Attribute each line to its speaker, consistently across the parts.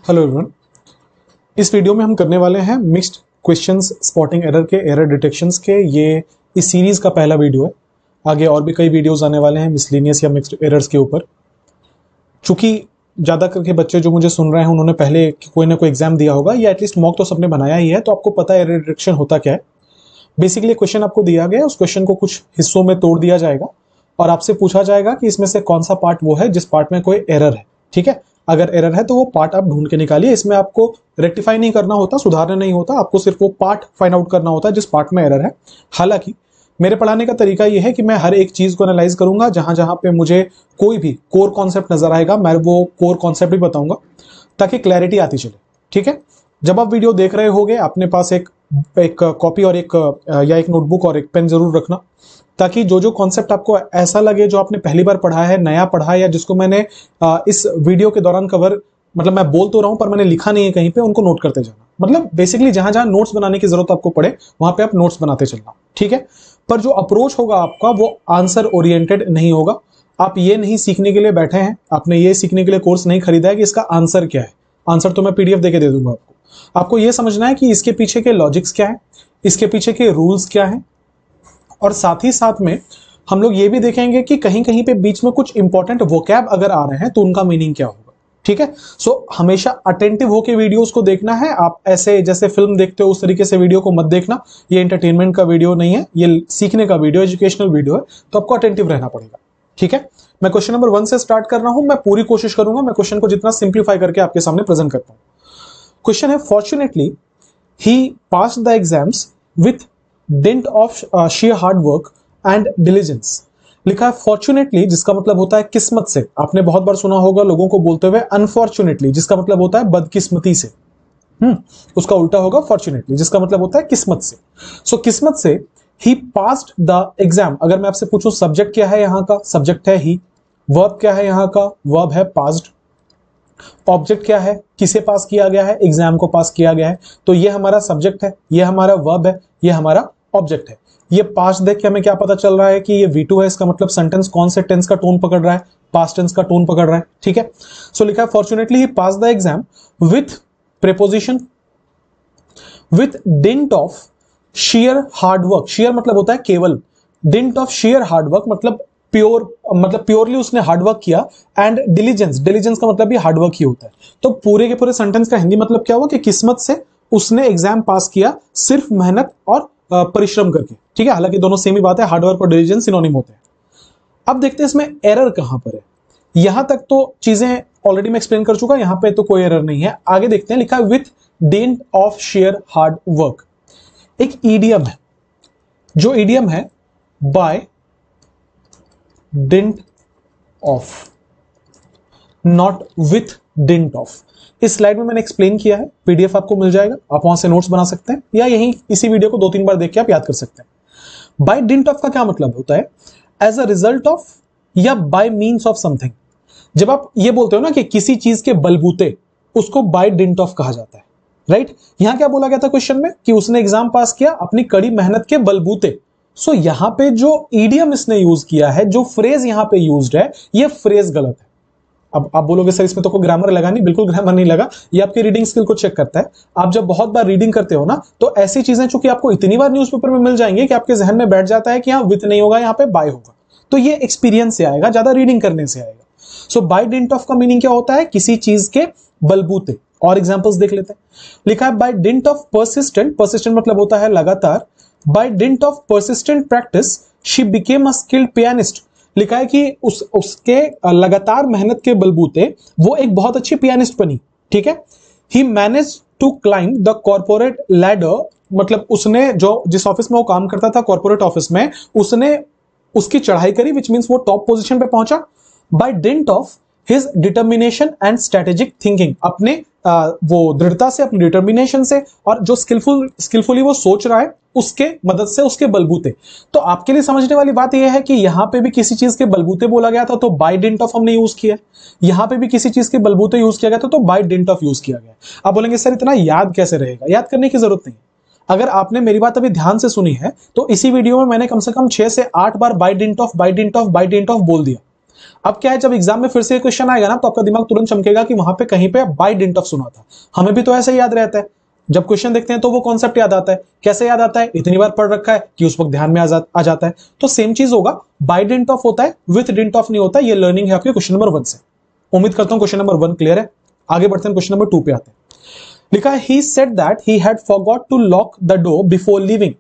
Speaker 1: Hello everyone, इस video में हम करने वाले हैं मिक्स्ड क्वेश्चंस स्पॉटिंग एरर के एरर डिटेक्शंस के। ये इस सीरीज का पहला वीडियो है। आगे और भी कई वीडियोस आने वाले हैं मिसलेनियस या मिक्स्ड एरर्स के ऊपर। चूंकि ज़्यादा करके बच्चे जो मुझे सुन रहे हैं उन्होंने पहले कोई ना कोई एग्जाम दिया होगा या एटलीस्ट मॉक तो सबने बनाया ही है, तो आपको पता है एरर डिटेक्शन होता क्या है। बेसिकली क्वेश्चन आपको दिया गया है, उस क्वेश्चन को कुछ हिस्सों में तोड़ दिया जाएगा और आपसे पूछा जाएगा कि इसमें से कौन सा पार्ट वो है जिस पार्ट में कोई एरर है। ठीक है, अगर एरर है तो वो पार्ट आप ढूंढ के निकालिए। इसमें आपको रेक्टिफाई नहीं करना होता, सुधारना नहीं होता, आपको सिर्फ वो पार्ट फाइंड आउट करना होता है जिस पार्ट में एरर है। हालांकि मेरे पढ़ाने का तरीका ये है कि मैं हर एक चीज को एनालाइज करूंगा, जहां जहां पे मुझे कोई भी कोर कॉन्सेप्ट नजर आएगा मैं वो कोर कॉन्सेप्ट भी बताऊंगा ताकि क्लैरिटी आती चले। ठीक है, जब आप वीडियो देख रहे होगे अपने पास एक कॉपी और एक नोटबुक और एक पेन जरूर रखना, ताकि जो जो कॉन्सेप्ट आपको ऐसा लगे जो आपने पहली बार पढ़ा है, नया पढ़ा है, या जिसको मैंने इस वीडियो के दौरान कवर, मतलब मैं बोल तो रहा हूं पर मैंने लिखा नहीं है कहीं पे, उनको नोट करते जाना। मतलब बेसिकली जहां जहां नोट्स बनाने की जरूरत आपको पड़े वहां पे आप नोट्स बनाते चलना। ठीक है, पर जो अप्रोच होगा आपका वो आंसर ओरिएंटेड नहीं होगा। आप ये नहीं सीखने के लिए बैठे हैं, आपने ये सीखने के लिए कोर्स नहीं खरीदा है कि इसका आंसर क्या है। आंसर तो मैं पीडीएफ देके दे दूंगा आपको ये समझना है कि इसके पीछे के लॉजिक्स क्या है, इसके पीछे के रूल्स क्या है, और साथ ही साथ में हम लोग ये भी देखेंगे कि कहीं कहीं पे बीच में कुछ इंपॉर्टेंट वोकैब अगर आ रहे हैं तो उनका मीनिंग क्या होगा। ठीक है, सो हमेशा अटेंटिव होकर वीडियोस को देखना है। आप ऐसे जैसे फिल्म देखते हो उस तरीके से वीडियो को मत देखना। ये एंटरटेनमेंट का वीडियो नहीं है, ये सीखने का वीडियो, एजुकेशनल वीडियो है, तो आपको अटेंटिव रहना पड़ेगा। ठीक है, मैं क्वेश्चन नंबर 1 से स्टार्ट कर रहा हूं। मैं पूरी कोशिश करूंगा मैं क्वेश्चन को जितना सिंप्लीफाई करके आपके सामने प्रेजेंट कर पाऊं। क्वेश्चन है, fortunately he passed the exams with dint of sheer hard work and diligence। लिखा है फॉर्चुनेटली, जिसका मतलब होता है किस्मत से। आपने बहुत बार सुना होगा लोगों को बोलते हुए अनफॉर्चुनेटली, जिसका मतलब होता है बदकिस्मती से। उसका उल्टा होगा फॉर्चुनेटली, जिसका मतलब होता है किस्मत से। सो किस्मत से ही पास्ड द एग्जाम। अगर मैं आपसे पूछूं सब्जेक्ट क्या है यहां का, सब्जेक्ट है ही। वर्ब क्या है यहां का, वर्ब है पास्ड। ऑब्जेक्ट क्या है, किसे पास किया गया है, एग्जाम को पास किया गया है। तो ये हमारा सब्जेक्ट है, ये हमारा वर्ब है, ये हमारा ऑब्जेक्ट है। ये पास्ट देख के हमें क्या पता चल रहा है कि ये V2 है। इसका मतलब सेंटेंस कौन से टेंस का टोन पकड़ रहा है, पास्ट टेंस का टोन पकड़ रहा है। ठीक है, सो लिखा है fortunately he pass the exam with preposition with dint of sheer hard work. Share मतलब होता है केवल, didn't of sheer hard work मतलब प्योरली उसने हार्डवर्क किया, एंड डिलीजेंस, डिलीजेंस का मतलब भी हार्डवर्क ही होता है। तो पूरे के पूरे सेंटेंस का हिंदी मतलब क्या हुआ कि किस्मत से उसने एग्जाम पास किया सिर्फ मेहनत और परिश्रम करके। ठीक है, हालांकि दोनों सेम ही बात है, हार्डवर्क और डिलीजेंस सिनोनिम होते हैं। अब देखते हैं इसमें एरर कहां पर है। यहां तक तो चीजें ऑलरेडी मैं एक्सप्लेन कर चुका, यहां पे तो कोई एरर नहीं है। आगे देखते हैं, लिखा है with dint of sheer hard work. एक ईडियम है, जो ईडियम है by dint of, not with dint of. इस स्लाइड में मैंने एक्सप्लेन किया है, पीडीएफ आपको मिल जाएगा, आप वहां से नोट्स बना सकते हैं या यहीं इसी वीडियो को 2-3 बार देख के आप याद कर सकते हैं। बाय डिंट ऑफ का क्या मतलब होता है, एज अ रिजल्ट ऑफ या बाय मीन्स ऑफ समथिंग। जब आप ये बोलते हो ना कि किसी चीज के बलबूते, उसको बाय डिंट ऑफ कहा जाता है। राइट, यहां क्या बोला गया था क्वेश्चन में कि उसने एग्जाम पास किया अपनी कड़ी मेहनत के बलबूते। सो यहां पे जो ईडियम इसने यूज किया है, जो फ्रेज यहां पे यूज्ड है, ये फ्रेज गलत है। अब आप बोलोगे सर इसमें तो कोई ग्रामर लगा नहीं, बिल्कुल ग्रामर नहीं लगा, ये आपकी रीडिंग स्किल को चेक करता है। आप जब बहुत बार रीडिंग करते हो ना, तो ऐसी चीजें चूंकि आपको इतनी बार न्यूज़पेपर में मिल जाएंगे कि आपके जहन में बैठ जाता है कि यहां विथ नहीं होगा, यहां पे बाय होगा। तो ये एक्सपीरियंस से आएगा, ज्यादा रीडिंग करने से आएगा। सो बाय डिंट ऑफ का मीनिंग क्या होता है, किसी चीज के बलबूते। और एग्जाम्पल्स देख लेते हैं। लिखा है by dint of persistent, persistent मतलब होता है लगातार। By dint of persistent practice she became a skilled pianist. लिखा है कि उसके लगातार मेहनत के बलबूते वो एक बहुत अच्छी पियानिस्ट बनी। ठीक है, he manage to climb the corporate ladder, मतलब उसने जो जिस ऑफिस में वो काम करता था, कॉर्पोरेट ऑफिस में, उसने उसकी चढ़ाई करी, विच मीन्स वो टॉप पोजीशन पे पहुंचा। By dint of his determination and strategic thinking, अपने वो दृढ़ता से, अपनी डिटर्मिनेशन से, और जो स्किलफुली वो सोच रहा है उसके मदद से, उसके बलबूते। तो आपके लिए समझने वाली बात यह है कि यहां पे भी किसी चीज के बलबूते बोला गया था तो बाय डिंट ऑफ हमने यूज किया, यहां पे भी किसी चीज के बलबूते यूज किया गया था तो बाय डिंट ऑफ यूज किया गया। आप बोलेंगे सर इतना याद कैसे रहेगा, याद करने की जरूरत नहीं। अगर आपने मेरी बात अभी ध्यान से सुनी है तो इसी वीडियो में मैंने कम से कम 6 से 8 बार by dint of, by dint of, by dint of बोल दिया। अब क्या है, जब एग्जाम में फिर से क्वेश्चन आएगा ना तो आपका दिमाग तुरंत चमकेगा कि वहां पे कहीं पे बाय डिंट ऑफ सुना था। हमें भी तो ऐसे ही याद रहता है, जब क्वेश्चन देखते हैं तो वो कॉन्सेप्ट याद आता है। कैसे याद आता है? इतनी बार पढ़ रखा है कि उस वक्त ध्यान में आ जाता है। तो सेम चीज होगा, बाय डिंट ऑफ होता है, विथ डिंट ऑफ नहीं होता। ये लर्निंग है आपके क्वेश्चन नंबर 1 से। उम्मीद करता हूं क्वेश्चन नंबर 1 क्लियर है। आगे बढ़ते हैं, क्वेश्चन नंबर 2 पे आते हैं। लिखा है he said that he had forgot to lock the door before leaving.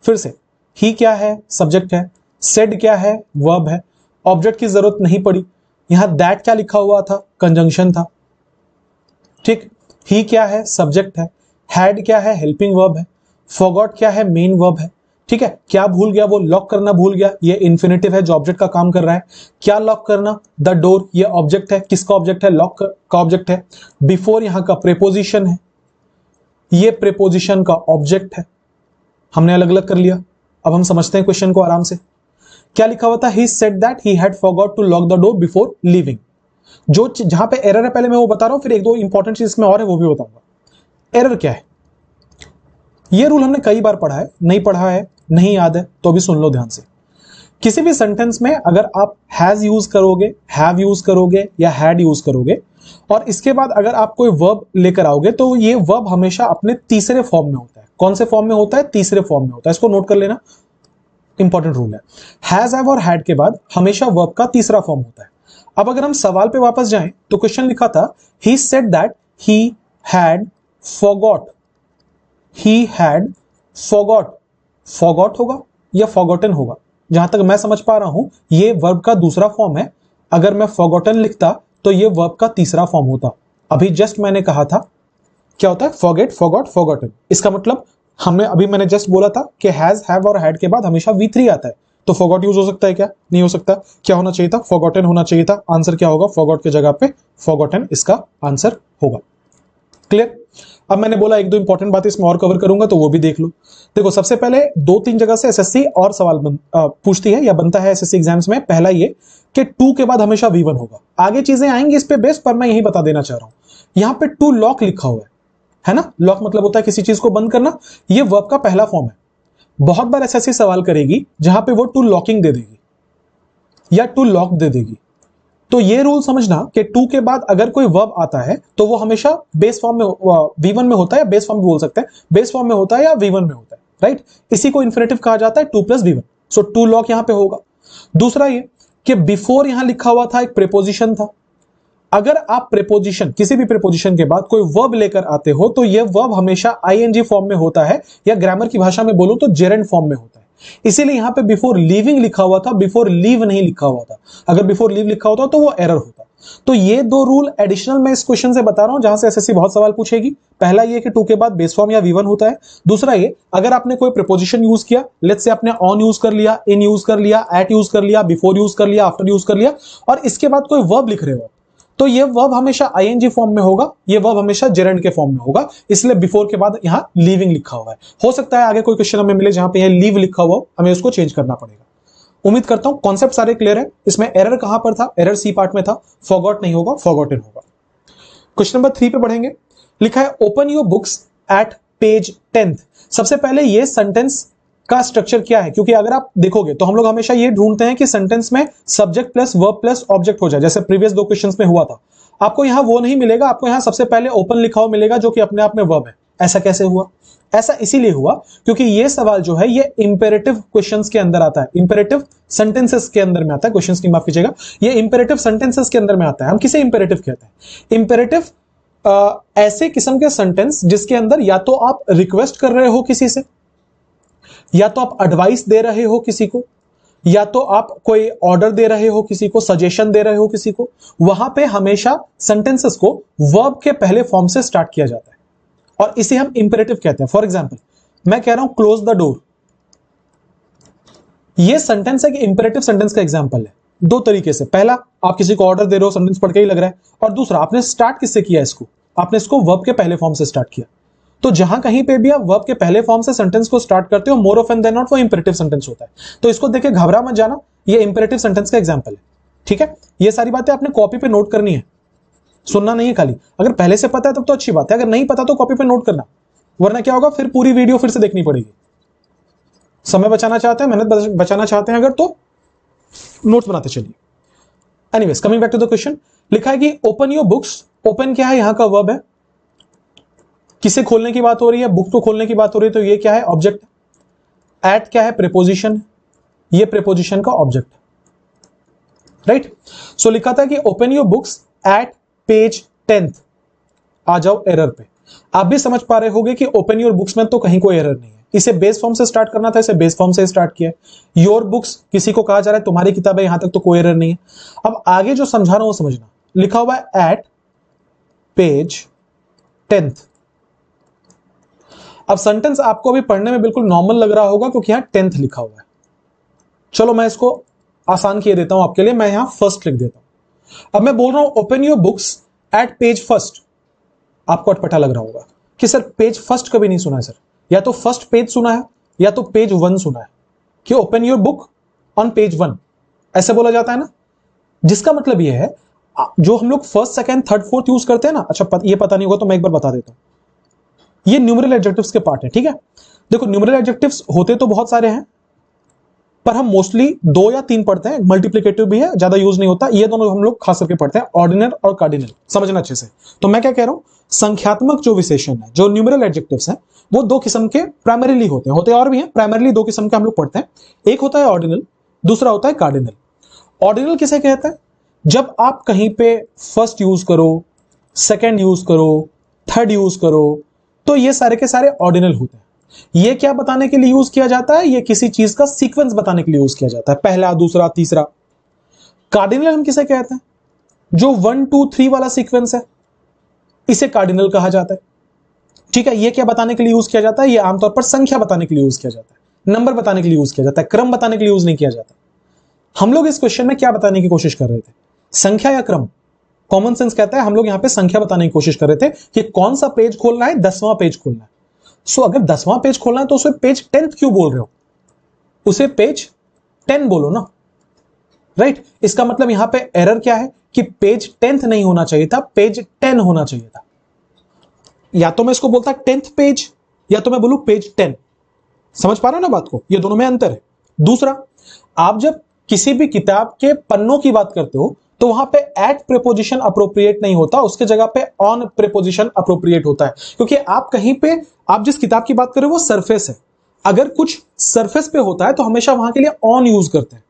Speaker 1: फिर से, ही क्या है? सब्जेक्ट है। सेड क्या है? वर्ब है। ऑब्जेक्ट की जरूरत नहीं पड़ी। यहां दैट क्या लिखा हुआ था? कंजंक्शन था। ठीक, ही क्या है? सब्जेक्ट है। हैड क्या है? हेल्पिंग वर्ब है। फॉरगॉट क्या है? मेन वर्ब है। ठीक है, क्या भूल गया? वो लॉक करना भूल गया, ये इन्फिनेटिव है जो ऑब्जेक्ट का काम कर रहा है। क्या लॉक करना? द डोर, ये ऑब्जेक्ट है। किसका ऑब्जेक्ट है? लॉक का ऑब्जेक्ट है। बिफोर यहां का प्रेपोजिशन है, ये प्रेपोजिशन का ऑब्जेक्ट है। हमने अलग अलग कर लिया। अब हम समझते हैं क्वेश्चन को आराम से। क्या लिखा हुआ था? He said that he had forgot to lock the door before leaving. जो जहां पे एरर है पहले मैं वो बता रहा हूं, फिर एक दो इंपॉर्टेंट चीज इसमें और है वो भी बताऊंगा। एरर क्या है? ये रूल हमने कई बार पढ़ा है, नहीं पढ़ा है, नहीं याद है तो भी सुन लो ध्यान से। किसी भी सेंटेंस में अगर आप हैज यूज करोगे, हैव यूज करोगे या हैड यूज करोगे और इसके बाद अगर आप कोई वर्ब लेकर आओगे तो ये वर्ब हमेशा अपने तीसरे फॉर्म में होता है। कौन से फॉर्म में होता है? तीसरे फॉर्म में होता है। इसको नोट कर लेना, इंपॉर्टेंट रूल है। हैज, हैव और हैड के बाद हमेशा वर्ब का तीसरा फॉर्म होता है। अब अगर हम सवाल पे वापस जाएं तो क्वेश्चन लिखा था he said that he had forgot. He had forgot. Forgot होगा या फॉरगॉटन होगा? जहां तक मैं समझ पा रहा हूं ये वर्ब का दूसरा फॉर्म है। अगर मैं फॉरगॉटन लिखता तो ये वर्ब का तीसरा फॉर्म होता। अभी जस्ट मैंने कहा था क्या होता है? Forget, forgot, forgotten. इसका मतलब मैंने जस्ट बोला था कि हैज, हैव और हैड के बाद हमेशा V3 आता है। तो फॉरगॉट यूज हो सकता है क्या? नहीं हो सकता। क्या होना चाहिए था? फॉरगॉटन होना चाहिए था। आंसर क्या होगा? फॉरगॉट की जगह पे फॉरगॉटन इसका आंसर होगा। क्लियर? अब मैंने बोला एक दो इंपॉर्टेंट बातें इसमें और कवर करूंगा तो वो भी देख लो। देखो, सबसे पहले 2-3 जगह से एसएससी और सवाल पूछती है या बनता है एसएससी एग्जाम्स में। पहला ये कि टू के बाद हमेशा V1 होगा। आगे चीजें आएंगी इस पे बेस, पर मैं यही बता देना चाह रहा हूं। यहां पे टू लॉक लिखा हुआ है ना? लॉक मतलब होता है किसी चीज को बंद करना। ये वर्ब का पहला फॉर्म है। बहुत बार एसएससी सवाल करेगी जहां पे वो टू लॉकिंग दे देगी या टू लॉक दे देगी। तो ये रूल समझना कि टू के बाद अगर कोई वर्ब आता है तो वो हमेशा बेस फॉर्म में V1 में होता है, या बेस फॉर्म भी बोल सकते हैं। बेस फॉर्म में होता है या V1 में होता है, राइट? इसी को इन्फिनेटिव कहा जाता है, 2 + V1। सो टू लॉक यहां पे होगा। दूसरा ये कि बिफोर यहां लिखा हुआ था, एक प्रेपोजिशन था। अगर आप प्रेपोजिशन, किसी भी प्रेपोजिशन के बाद कोई वर्ब लेकर आते हो तो यह वर्ब हमेशा ING फॉर्म में होता है, या ग्रामर की भाषा में बोलूं तो जेरेंड फॉर्म में होता है। इसीलिए यहां पे बिफोर लीविंग लिखा हुआ था, बिफोर लीव नहीं लिखा हुआ था। अगर बिफोर लीव लिखा होता तो वो एरर होता। तो ये दो रूल एडिशनल मैं इस क्वेश्चन से बता रहा हूं, जहां से एसएससी बहुत सवाल पूछेगी। पहला ये कि टू के बाद बेस फॉर्म या V1 होता है। दूसरा ये, अगर आपने कोई प्रीपोजिशन यूज किया, लेट्स से आपने ऑन यूज कर लिया, इन यूज कर लिया, एट यूज कर लिया, बिफोर यूज कर लिया, आफ्टर यूज कर लिया, और इसके बाद कोई वर्ब लिख रहे हो तो ये वर्ब हमेशा ING फॉर्म में होगा, ये वर्ब हमेशा जेरेंड के फॉर्म में होगा। इसलिए बिफोर के बाद यहां लीविंग लिखा हुआ है। हो सकता है आगे कोई क्वेश्चन हमें मिले जहां पे ये लीव लिखा हुआ हो, हमें उसको चेंज करना पड़ेगा। उम्मीद करता हूं कॉन्सेप्ट सारे क्लियर है। इसमें एरर कहां पर था? एरर सी पार्ट में था। फॉरगॉट नहीं होगा, फॉरगॉटन होगा। क्वेश्चन नंबर 3 पे बढ़ेंगे। लिखा है open your books at page 10th। सबसे पहले ये सेंटेंस का स्ट्रक्चर क्या है, क्योंकि अगर आप देखोगे तो हम लोग हमेशा ये ढूंढते हैं कि सेंटेंस में subject plus verb plus object हो जाए, जैसे प्रीवियस 2 क्वेश्चंस में हुआ था। आपको यहां वो नहीं मिलेगा, आपको यहां सबसे पहले ओपन लिखा हुआ मिलेगा जो कि अपने आप में वर्ब है। ऐसा कैसे हुआ? ऐसा इसीलिए हुआ क्योंकि ये सवाल जो है ये इंपेरेटिव क्वेश्चंस के अंदर आता है, इंपेरेटिव सेंटेंसेस के अंदर में आता है। क्वेश्चंस की माफ कीजिएगा, ये इंपेरेटिव सेंटेंसेस के अंदर में आता है। हम किसे इंपेरेटिव कहते हैं? इंपेरेटिव ऐसे किस्म के सेंटेंस जिसके अंदर या तो आप रिक्वेस्ट कर रहे हो किसी से, या तो आप एडवाइस दे रहे हो किसी को, या तो आप कोई ऑर्डर दे रहे हो किसी को, सजेशन दे रहे हो किसी को। वहां पे हमेशा सेंटेंसेस को वर्ब के पहले फॉर्म से स्टार्ट किया जाता है और इसे हम इंपेरेटिव कहते हैं। फॉर एग्जांपल, मैं कह रहा हूं क्लोज द डोर। यह सेंटेंस है कि इंपेरेटिव सेंटेंस का एग्जांपल है। दो तरीके से, पहला आप किसी को ऑर्डर दे रहे हो, सेंटेंस पढ़ के ही लग रहा है, और दूसरा आपने स्टार्ट किससे किया? इसको आपने इसको वर्ब के पहले फॉर्म से स्टार्ट किया। तो जहां कहीं पे भी आप वर्ब के पहले फॉर्म से सेंटेंस को स्टार्ट करते हो, मोर ऑफन देन नॉट वो इंपेरेटिव सेंटेंस होता है। तो इसको देख के घबरा मत जाना, ये इंपेरेटिव सेंटेंस का एग्जांपल है। ठीक है, ये सारी बातें आपने कॉपी पे नोट करनी है, सुनना नहीं है खाली। अगर पहले से पता है तब तो अच्छी बात है, अगर नहीं पता तो कॉपी पे नोट करना, वरना क्या होगा, फिर पूरी वीडियो फिर से देखनी पड़ेगी। समय बचाना चाहते हैं, मेहनत बचाना चाहते हैं अगर, तो नोट्स बनाते चलिए। Anyways coming back to the question, लिखा है कि ओपन योर बुक्स। ओपन क्या है, यहां का वर्ब है, किसे खोलने की बात हो रही है, बुक को खोलने की बात हो रही है, तो ये क्या है, ऑब्जेक्ट। एट क्या है, प्रीपोजिशन, ये प्रीपोजिशन का ऑब्जेक्ट, राइट। सो लिखा था कि open your books at page 10th। आ जाओ एरर पे। आप भी समझ पा रहे होगे कि ओपन योर बुक्स में तो कहीं कोई एरर नहीं है, इसे बेस फॉर्म से स्टार्ट करना था, इसे बेस फॉर्म से स्टार्ट किया। योर बुक्स किसी को कहा जा रहा है, तुम्हारी किताब है, यहां तक तो कोई एरर नहीं है। अब आगे जो समझा रहा हूं वो समझना, लिखा हुआ है एट पेज 10th। अब सेंटेंस आपको अभी पढ़ने में बिल्कुल नॉर्मल लग रहा होगा क्योंकि यहां 10th लिखा हुआ है। चलो मैं इसको आसान किए देता हूं आपके लिए, मैं यहां फर्स्ट लिख देता हूं। अब मैं बोल रहा हूं open your books at page first. आपको अटपटा लग रहा होगा कि सर पेज फर्स्ट कभी नहीं सुना है सर, या तो फर्स्ट पेज सुना है या तो पेज 1 सुना है कि open your book on page 1, ऐसे बोला जाता है ना। जिसका मतलब यह है जो हम लोग first second third fourth use करते हैं ना, अच्छा ये पता नहीं होगा तो मैं एक बार बता देता हूं, ये न्यूमेरल एडजेक्टिव्स के पार्ट है, ठीक है। देखो न्यूमेरल एडजेक्टिव्स होते तो बहुत सारे हैं, पर हम मोस्टली 2 या 3 पढ़ते हैं, मल्टीप्लिकेटिव भी है, ज्यादा यूज नहीं होता। ये दोनों हम लोग खास करके पढ़ते हैं, ऑर्डिनल और कार्डिनल, समझना अच्छे से। तो मैं क्या कह रहा हूं, संख्यात्मक जो विशेषण है, जो न्यूमेरल एडजेक्टिव्स हैं, वो 2 किस्म के प्राइमरीली होते हैं और भी हैं, प्राइमरीली 2 किस्म के हम लोग पढ़ते हैं। एक होता है ऑर्डिनल, दूसरा होता है कार्डिनल। ऑर्डिनल किसे कहते हैं, जब आप कहीं पे फर्स्ट यूज करो, सेकेंड यूज करो, थर्ड यूज करो, तो ये सारे के सारे ऑर्डिनल होते हैं। ये क्या बताने के लिए यूज किया जाता है, ये किसी चीज का सीक्वेंस बताने के लिए यूज किया जाता है, पहला दूसरा तीसरा। कार्डिनल हम किसे कहते हैं, जो 1 2 3 वाला सीक्वेंस है, इसे कार्डिनल कहा जाता है, ठीक है। ये क्या बताने के लिए यूज किया जाता है, ये आमतौर पर संख्या बताने के लिए यूज किया जाता है, नंबर बताने के लिए यूज किया जाता है, क्रम बताने के लिए यूज नहीं किया जाता। हम लोग इस क्वेश्चन में क्या बताने की कोशिश कर रहे थे, संख्या या क्रम। कॉमन सेंस कहता है हम लोग यहां पे संख्या बताने की कोशिश कर रहे थे कि कौन सा पेज खोलना है, 10वां पेज खोलना है। सो अगर 10वां पेज खोलना है तो उसे पेज 10th क्यों बोल रहे हो, उसे पेज 10 बोलो ना, राइट। इसका मतलब यहां पे एरर क्या है कि पेज 10th नहीं होना चाहिए था, पेज 10 होना चाहिए था। या तो मैं इसको बोलता 10th पेज, या तो मैं बोलूं पेज 10। समझ पा रहे हो ना बात को, ये दोनों में अंतर है। दूसरा, आप जब किसी भी किताब के पन्नों की बात करते हो तो वहां पे एट प्रीपोजिशन अप्रोप्रिएट नहीं होता, उसके जगह पे ऑन प्रीपोजिशन अप्रोप्रिएट होता है। क्योंकि आप कहीं पे, आप जिस किताब की बात कर रहे हो वो सरफेस है, अगर कुछ सरफेस पे होता है तो हमेशा वहां के लिए ऑन यूज करते हैं।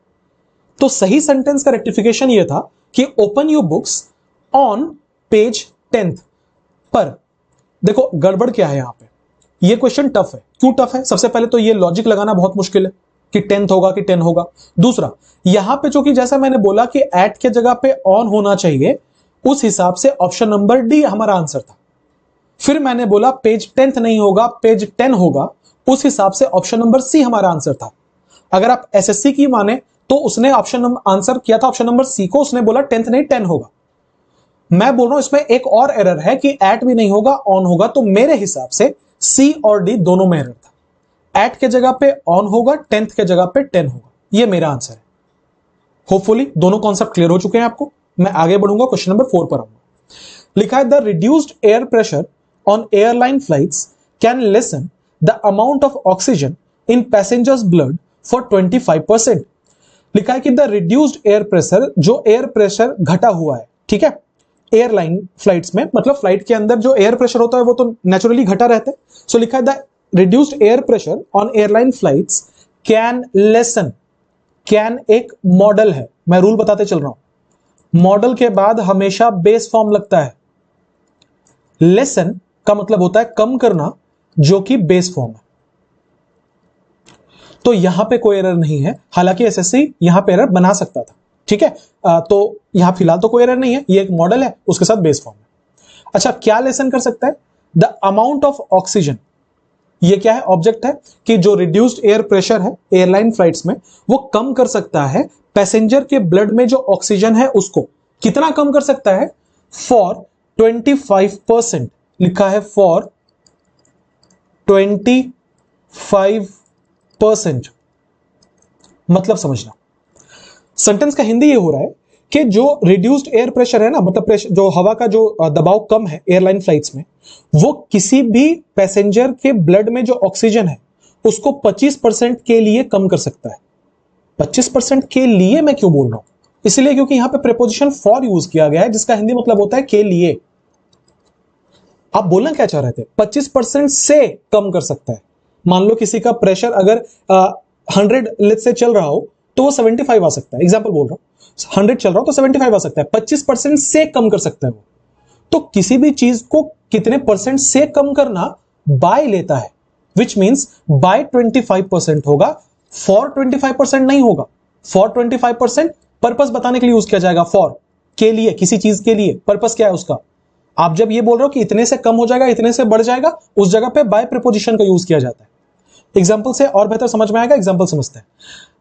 Speaker 1: तो सही सेंटेंस का रेक्टिफिकेशन ये था कि open your books on page 10th। पर देखो गड़बड़ क्या है यहां पे, ये क्वेश्चन टफ है। क्यों टफ है, सबसे पहले तो ये लॉजिक लगाना बहुत मुश्किल है कि 10th होगा कि 10 होगा। दूसरा, यहां पे जो कि जैसा मैंने बोला कि एट के जगह पे ऑन होना चाहिए, उस हिसाब से ऑप्शन नंबर डी हमारा आंसर था। फिर मैंने बोला पेज 10th नहीं होगा, पेज 10 होगा, उस हिसाब से ऑप्शन नंबर सी हमारा आंसर था। अगर आप एसएससी की माने तो उसने ऑप्शन नंबर आंसर किया था ऑप्शन नंबर सी को, उसने बोला 10th नहीं 10 होगा। मैं बोल रहा हूं इसमें एक और एरर है कि एट भी नहीं होगा ऑन होगा, तो मेरे हिसाब से सी और डी दोनों में एरर था। एट के जगह पे ऑन होगा, 10th के जगह पे 10 होगा, ये मेरा आंसर है। होपफुली दोनों कॉन्सेप्ट क्लियर हो चुके हैं आपको। मैं आगे बढ़ूंगा, क्वेश्चन नंबर 4 पर आऊंगा। लिखा है the reduced air pressure on airline flights can lesson the amount of oxygen in passengers blood for 25%। लिखा है कि द रिड्यूस्ड एयर प्रेशर, जो एयर प्रेशर घटा हुआ है, ठीक है, एयरलाइन फ्लाइट्स में, मतलब फ्लाइट के अंदर जो एयर प्रेशर होता है वो तो नेचुरली घटा रहता है। सो लिखा है the reduced air pressure on airline flights can lesson. Can एक मॉडल है, मैं रूल बताते चल रहा हूं, मॉडल के बाद हमेशा बेस फॉर्म लगता है। लेसन का मतलब होता है कम करना, जो कि बेस फॉर्म है। तो यहां पे कोई एरर नहीं है, हालांकि एसएससी यहां पे एरर बना सकता था, ठीक है। तो यहां फिलहाल तो कोई एरर नहीं है, ये एक मॉडल है, उसके साथ बेस फॉर्म है। अच्छा, क्या लेसन कर सकता है, द अमाउंट ऑफ ऑक्सीजन। ये क्या है, ऑब्जेक्ट है कि जो रिड्यूस्ड एयर प्रेशर है एयरलाइन फ्लाइट्स में, वो कम कर सकता है पैसेंजर के ब्लड में जो ऑक्सीजन है उसको। कितना कम कर सकता है, फॉर 25%। लिखा है फॉर 25%। मतलब समझना, सेंटेंस का हिंदी ये हो रहा है कि जो रिड्यूस्ड एयर प्रेशर है ना, मतलब प्रेशर, जो हवा का जो दबाव कम है एयरलाइन फ्लाइट्स में, वो किसी भी पैसेंजर के ब्लड में जो ऑक्सीजन है उसको 25% के लिए कम कर सकता है। 25% के लिए मैं क्यों बोल रहा हूं, इसलिए क्योंकि यहां पे प्रीपोजिशन फॉर यूज किया गया है, जिसका हिंदी मतलब होता है के लिए। आप बोलना क्या चाह रहे थे? 25% से कम कर सकता है। मान लो किसी का प्रेशर अगर 100 लेट्स से चल रहा हो तो वो 75 आ सकता है, एग्जाम्पल बोल रहा हूं, 100 चल रहा हो तो 75 आ सकता है, 25% से कम कर सकता है वो। तो किसी भी चीज को कितने परसेंट से कम करना बाय लेता है, विच मीन्स बाय 25% होगा, फॉर 25% नहीं होगा। फॉर 25% पर्पस बताने के लिए यूज किया जाएगा, फॉर के लिए, किसी चीज के लिए। पर्पस क्या है उसका? आप जब ये बोल रहे हो कि इतने से कम हो जाएगा, इतने से बढ़ जाएगा, उस जगह पे बाय प्रीपोजिशन का यूज किया जाता है। एग्जाम्पल से और बेहतर समझ में आएगा, एग्जाम्पल समझते हैं।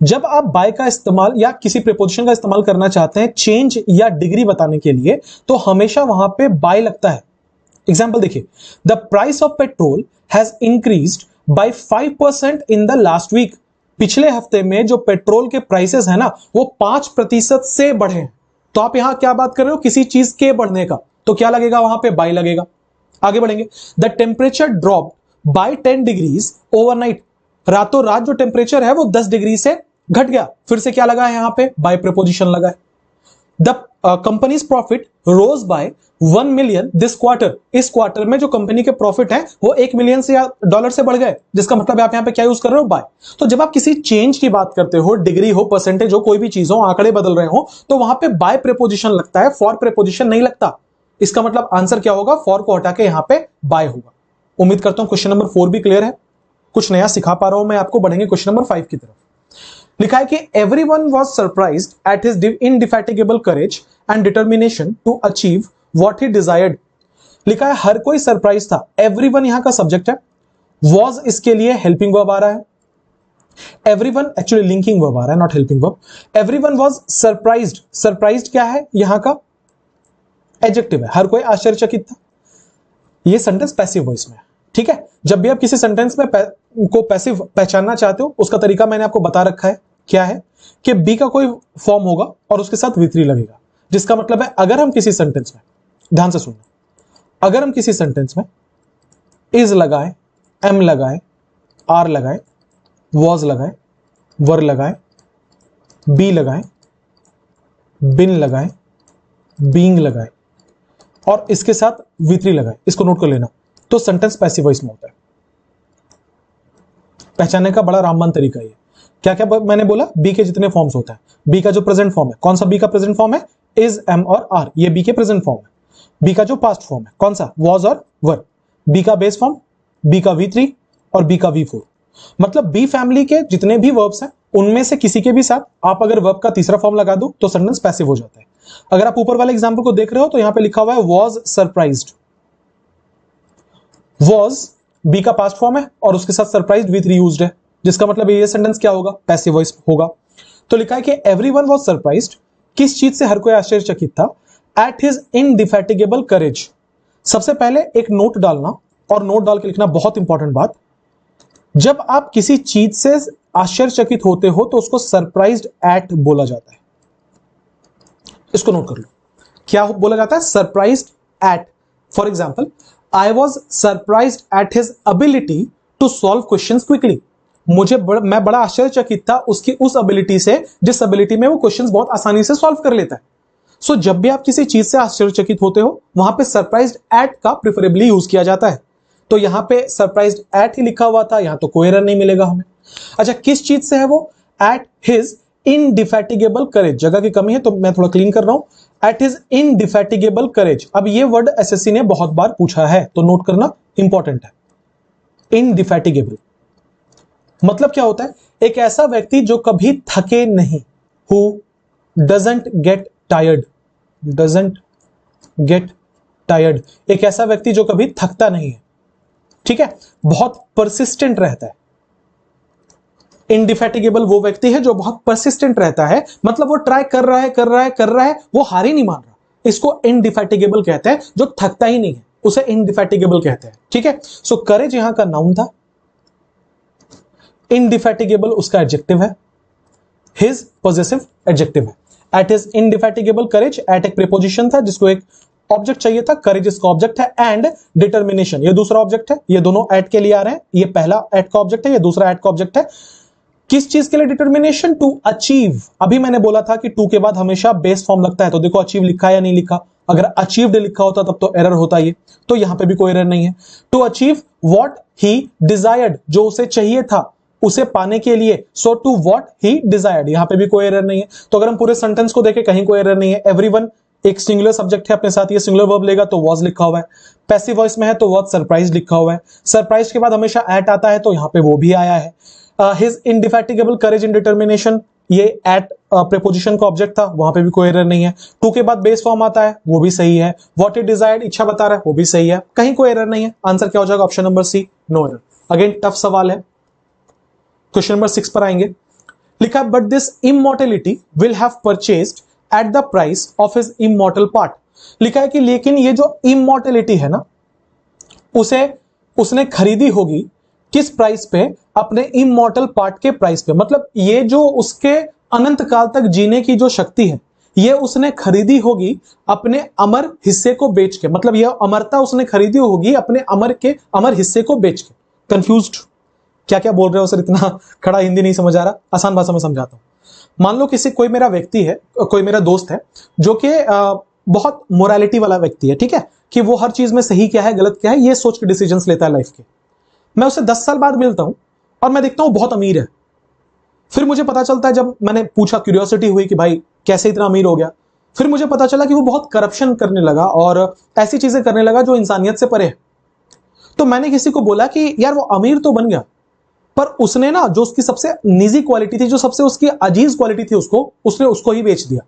Speaker 1: जब आप बाय का इस्तेमाल या किसी प्रीपोजिशन का इस्तेमाल करना चाहते हैं चेंज या डिग्री बताने के लिए, तो हमेशा वहां पे बाय लगता है। एग्जाम्पल देखिए, the price of petrol has increased by 5% in the last week. पिछले हफ्ते में जो पेट्रोल के प्राइसेस है ना, वो 5% से बढ़े हैं। तो आप यहां क्या बात कर रहे हो? किसी चीज के बढ़ने का, तो क्या लगेगा वहां पे? बाय लगेगा। आगे बढ़ेंगे, the temperature drop by 10 degrees overnight. रातों रात जो टेम्परेचर है वो 10 डिग्री से घट गया। फिर से क्या लगा है यहां पे? बाय प्रीपोजिशन लगा है। The companies profit rose by 1 million this quarter. इस क्वार्टर में जो कंपनी के प्रॉफिट है वो 1 मिलियन से या डॉलर से बढ़ गए, जिसका मतलब आप यहां पे क्या यूज कर रहे हो? बाय। तो जब आप किसी चेंज की बात करते हो, डिग्री हो, परसेंटेज हो, कोई भी चीज हो, आंकड़े बदल रहे हो, तो वहां पे बाय प्रीपोजिशन लगता है, फॉर प्रीपोजिशन नहीं लगता। इसका मतलब आंसर क्या होगा? फॉर को हटा के यहां पे बाय होगा। उम्मीद करता हूं क्वेश्चन नंबर 4 भी क्लियर है, कुछ नया सिखा पा रहा हूं मैं आपको। बढ़ेंगे क्वेश्चन नंबर 5 की तरफ। लिखा है कि everyone was surprised at his indefatigable courage and determination to achieve what he desired. लिखा है हर कोई सरप्राइज था। एवरीवन यहां का सब्जेक्ट है, वाज इसके लिए हेल्पिंग वर्ब आ रहा है। एवरीवन एक्चुअली लिंकिंग वर्ब आ रहा है, not helping verb. Everyone was surprised. Surprised क्या है यहां का? एडजेक्टिव है। हर कोई आश्चर्यचकित था। ये सेंटेंस पैसिव वॉइस में है, ठीक है। जब भी आप किसी सेंटेंस में को पैसिव पहचानना चाहते हो, उसका तरीका मैंने आपको बता रखा है। क्या है कि बी का कोई फॉर्म होगा और उसके साथ V3 लगेगा, जिसका मतलब है अगर हम किसी सेंटेंस में, ध्यान से सुनना, अगर हम किसी सेंटेंस में इज लगाएं, एम लगाएं, आर लगाएं, वॉज लगाएं, वर लगाएं, बी लगाएं, बिन लगाएं, बीइंग लगाएं और इसके साथ V3 लगाएं, इसको नोट कर लेना, तो सेंटेंस पैसिव वॉइस में होता है। पहचानने का बड़ा रामबान तरीका है। क्या क्या मैंने बोला? बी के जितने फॉर्म्स होते हैं। बी का जो प्रेजेंट फॉर्म है, कौन सा बी का प्रेजेंट फॉर्म है? इज, एम और आर, ये बी के प्रेजेंट फॉर्म है। बी का जो पास्ट फॉर्म है, कौन सा? वॉज और वर। बी का बेस फॉर्म, बी का V3 और बी का V4। मतलब बी फैमिली के जितने भी वर्ब्स हैं उनमें से किसी के भी साथ आप अगर वर्ब का तीसरा फॉर्म लगा दो तो सेंटेंस पैसिव हो जाता है। अगर आप ऊपर वाले एग्जांपल को देख रहे हो तो यहां पे लिखा हुआ है वॉज सरप्राइज्ड। वॉज बी का पास्ट फॉर्म है और उसके साथ सरप्राइज्ड V3 यूज्ड है, जिसका मतलब ये सेंटेंस क्या होगा? पैसिव वॉइस होगा। तो लिखा है कि एवरीवन वाज सरप्राइज्ड, किस चीज से हर कोई आश्चर्यचकित था? एट हिज इंडिफैटिगेबल करेज। सबसे पहले एक नोट डालना, और नोट डाल के लिखना, बहुत इंपॉर्टेंट बात, जब आप किसी चीज से आश्चर्यचकित होते हो तो उसको सरप्राइज्ड एट बोला जाता है। इसको नोट कर लो, क्या बोला जाता है? Surprised at. For example, I was surprised at his ability to solve questions quickly. मैं बड़ा आश्चर्यचकित था उसकी उस एबिलिटी से, जिस एबिलिटी में वो क्वेश्चंस बहुत आसानी से सॉल्व कर लेता है। सो जब भी आप किसी चीज से आश्चर्यचकित होते हो वहां पे सरप्राइज्ड एट का प्रिफरेबली यूज किया जाता है। तो यहां पे सरप्राइज्ड एट ही लिखा हुआ था, यहां तो कोई एरर नहीं मिलेगा हमें। अच्छा, किस चीज से है वो? एट हिज इनडिफैटिगेबल करेज। जगह की कमी है तो मैं थोड़ा क्लीन कर रहा हूं। एट हिज इनडिफैटिगेबल करेज। अब ये वर्ड एसएससी ने बहुत बार पूछा है तो नोट करना इंपॉर्टेंट है। इनडिफैटिगेबल मतलब क्या होता है? एक ऐसा व्यक्ति जो कभी थके नहीं, who doesn't get tired. Doesn't get tired, एक ऐसा व्यक्ति जो कभी थकता नहीं है, ठीक है, बहुत परसिस्टेंट रहता है। इनडिफैटिगेबल वो व्यक्ति है जो बहुत परसिस्टेंट रहता है, मतलब वो ट्राई कर रहा है, वो हार ही नहीं मान रहा। इसको इनडिफैटिगेबल कहते हैं, जो थकता ही नहीं है उसे इनडिफैटिगेबल कहते हैं, ठीक है। सो करेज यहां का नाउन था, इनडिफैटिगेबल उसका एडजेक्टिव है, हिज पॉजेसिव एडजेक्टिव है। एट हिज इनडिफैटिगेबल करेज, एट एक प्रीपोजिशन था जिसको एक ऑब्जेक्ट चाहिए था, करेज इसका ऑब्जेक्ट है, एंड डिटर्मिनेशन ये दूसरा ऑब्जेक्ट है। ये दोनों एट के लिए आ रहे हैं, ये पहला एट का ऑब्जेक्ट है, ये दूसरा एट का ऑब्जेक्ट है। किस चीज के लिए डिटर्मिनेशन? To achieve. अभी मैंने बोला था कि टू के बाद हमेशा बेस फॉर्म लगता है, तो देखो अचीव लिखा है या नहीं लिखा। अगर अचीव्ड लिखा होता तब तो एरर होता ये, तो यहां पे भी कोई एरर नहीं है। To achieve what he desired, जो उसे चाहिए था, उसे पाने के लिए। So to what he desired, यहां पे भी कोई एरर नहीं है। तो अगर हम पूरे सेंटेंस को देखें, कहीं कोई एरर नहीं है। एवरीवन एक सिंगुलर सब्जेक्ट है, अपने साथ ये सिंगुलर वर्ब लेगा तो वाज लिखा हुआ है। पैसिव वॉइस में है तो वाज सरप्राइज लिखा हुआ है। सरप्राइज के बाद हमेशा एट आता है, तो यहां पे वो भी आया है। हिज इंडिफैटिगेबल करेज इन डिटर्मिनेशन, ये एट प्रीपोजिशन का ऑब्जेक्ट था, वहां पे भी कोई एरर नहीं है। टू के बाद बेस फॉर्म आता है, वो भी सही है। व्हाट इट डिजायर्ड, इच्छा बता रहा है, वो भी सही है। कहीं कोई एरर नहीं है। आंसर क्या हो जाएगा? Option number C, no error. Again tough सवाल है। क्वेश्चन नंबर 6 पर आएंगे। लिखा but this immortality will have purchased at the price of his immortal part. लिखा है कि लेकिन ये जो इमॉर्टेलिटी है ना, उसे उसने खरीदी होगी किस प्राइस पे? अपने इमॉर्टल पार्ट के प्राइस पे। मतलब ये जो उसके अनंत काल तक जीने की जो शक्ति है, ये उसने खरीदी होगी अपने अमर हिस्से को बेच के। मतलब यह अमरता उसने खरीदी होगी अपने अमर हिस्से को बेच के। कंफ्यूज्ड? क्या क्या बोल रहे हो सर, इतना खड़ा हिंदी नहीं समझ आ रहा? आसान भाषा में समझाता हूं। मान लो कोई मेरा व्यक्ति है, कोई मेरा दोस्त है, जो कि बहुत मोरालिटी वाला व्यक्ति है, ठीक है, कि वो हर चीज में सही क्या है गलत क्या है ये सोच के डिसीजंस लेता है लाइफ के। मैं उसे 10 साल बाद मिलता हूं और मैं देखता हूं बहुत अमीर है। फिर मुझे पता चलता है, जब मैंने पूछा, क्यूरियोसिटी हुई कि भाई कैसे इतना अमीर हो गया, फिर मुझे पता चला कि वो बहुत करप्शन करने लगा और ऐसी चीजें करने लगा जो इंसानियत से परे है। तो मैंने किसी को बोला कि यार वो अमीर तो बन गया, पर उसने ना जो उसकी सबसे निजी क्वालिटी थी, जो सबसे उसकी अजीज क्वालिटी थी, उसने उसको ही बेच दिया।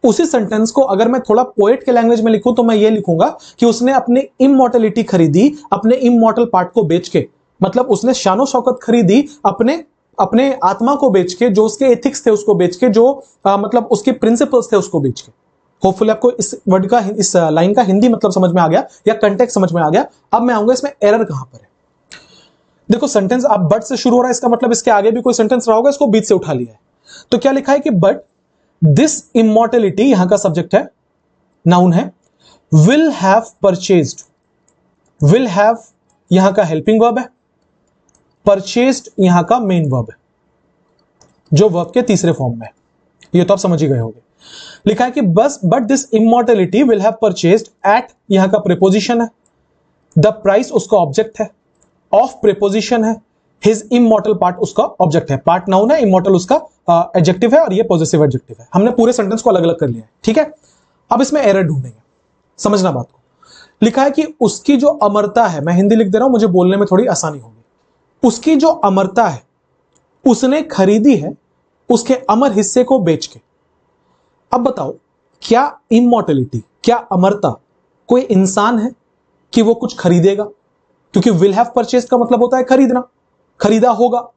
Speaker 1: उसी सेंटेंस को अगर मैं थोड़ा पोएट के लैंग्वेज में लिखूं तो मैं ये लिखूंगा कि उसने अपनी इमॉर्टेलिटी खरीदी अपने इमॉर्टल पार्ट को बेच के। मतलब उसने शानो शौकत खरीदी अपने आत्मा को बेच के, जो उसके एथिक्स थे उसको बेच के, जो मतलब उसके प्रिंसिपल्स थे उसको बेच के। होपफुली आपको इस वर्ड का, इस लाइन का हिंदी मतलब समझ में आ गया या कंटेक्स्ट समझ में आ गया। अब मैं आऊंगा इसमें एरर कहां पर है। देखो सेंटेंस आप बट से शुरू हो रहा है, इसका मतलब इसके आगे भी कोई सेंटेंस रहा होगा, इसको बीच से उठा लिया है। तो क्या लिखा है कि बट दिस इमॉर्टेलिटी, यहां का सब्जेक्ट है, नाउन है, will have purchased. Will have यहां का हेल्पिंग वर्ब है, परचेज्ड यहां का मेन वर्ब है, जो वर्ब के तीसरे फॉर्म में है। ये तो आप समझ ही गए होंगे। लिखा है कि but this immortality will have purchased at, यहां का प्रीपोजिशन है, द प्राइस उसका ऑब्जेक्ट है, ऑफ प्रीपोजिशन है, हिज इमॉर्टल पार्ट उसका ऑब्जेक्ट है। पार्ट नाउन है, इमॉर्टल उसका एडजेक्टिव है और ये पॉजिटिव एडजेक्टिव है। हमने पूरे सेंटेंस को अलग अलग कर लिया है, ठीक है। अब इसमें एरर ढूंढेंगे, समझना बात को। लिखा है कि उसकी जो अमरता है, मैं हिंदी लिख दे रहा हूं, मुझे बोलने में थोड़ी आसानी होगी। उसकी जो अमरता है उसने खरीदी है उसके अमर हिस्से को बेच के। अब बताओ, क्या इमॉर्टेलिटी, क्या अमरता कोई इंसान है कि वो कुछ खरीदेगा? क्योंकि विल हैव परचेज का मतलब होता है खरीदना, खरीदा होगा।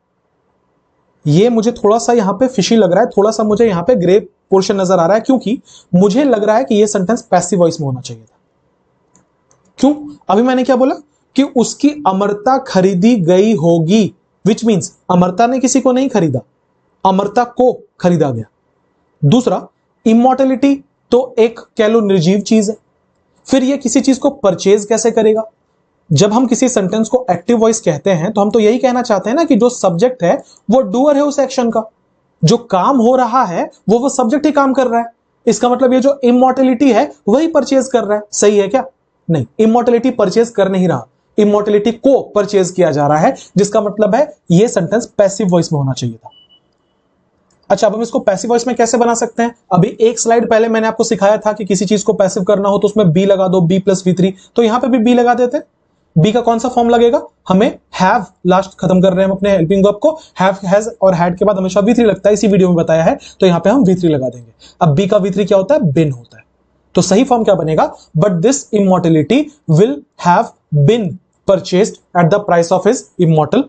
Speaker 1: ये मुझे थोड़ा सा यहां पे फिशी लग रहा है, थोड़ा सा मुझे यहां पे ग्रे पोर्शन नजर आ रहा है, क्योंकि मुझे लग रहा है कि ये सेंटेंस पैसिव वॉइस में होना चाहिए था। क्यों? अभी मैंने क्या बोला कि उसकी अमरता खरीदी गई होगी, विच मीन्स अमरता ने किसी को नहीं खरीदा, अमरता को खरीदा गया। दूसरा, इमॉर्टेलिटी तो एक कह लो निर्जीव चीज है, फिर ये किसी चीज को परचेज कैसे करेगा? जब हम किसी सेंटेंस को एक्टिव वॉइस कहते हैं तो हम तो यही कहना चाहते हैं ना कि जो सब्जेक्ट है वो डूअर है उस एक्शन का, जो काम हो रहा है वो सब्जेक्ट ही काम कर रहा है। इसका मतलब ये जो इमॉर्टेलिटी है वही परचेज कर रहा है। सही है क्या? नहीं, इमॉर्टेलिटी परचेज कर नहीं रहा, इमॉर्टेलिटी को परचेज किया जा रहा है, जिसका मतलब है ये सेंटेंस पैसिव वॉइस में होना चाहिए था। अच्छा, अब हम इसको पैसिव वॉइस में कैसे बना सकते हैं? अभी एक स्लाइड पहले मैंने आपको सिखाया था कि किसी चीज को पैसिव करना हो तो उसमें बी लगा दो, बी प्लस V3। तो यहां पे भी बी लगा देते हैं। बी का कौन सा फॉर्म लगेगा? हमें हैव लास्ट खत्म कर रहे हैं हम अपने हेल्पिंग वर्ब को, हैव, हैज और हैड के बाद हमेशा V3 लगता है, इसी वीडियो में बताया है, तो यहां पे हम V3 लगा देंगे। अब बी का V3 क्या होता है? बिन होता है। तो सही फॉर्म क्या बनेगा? But this immortality will have been purchased at the price of his immortal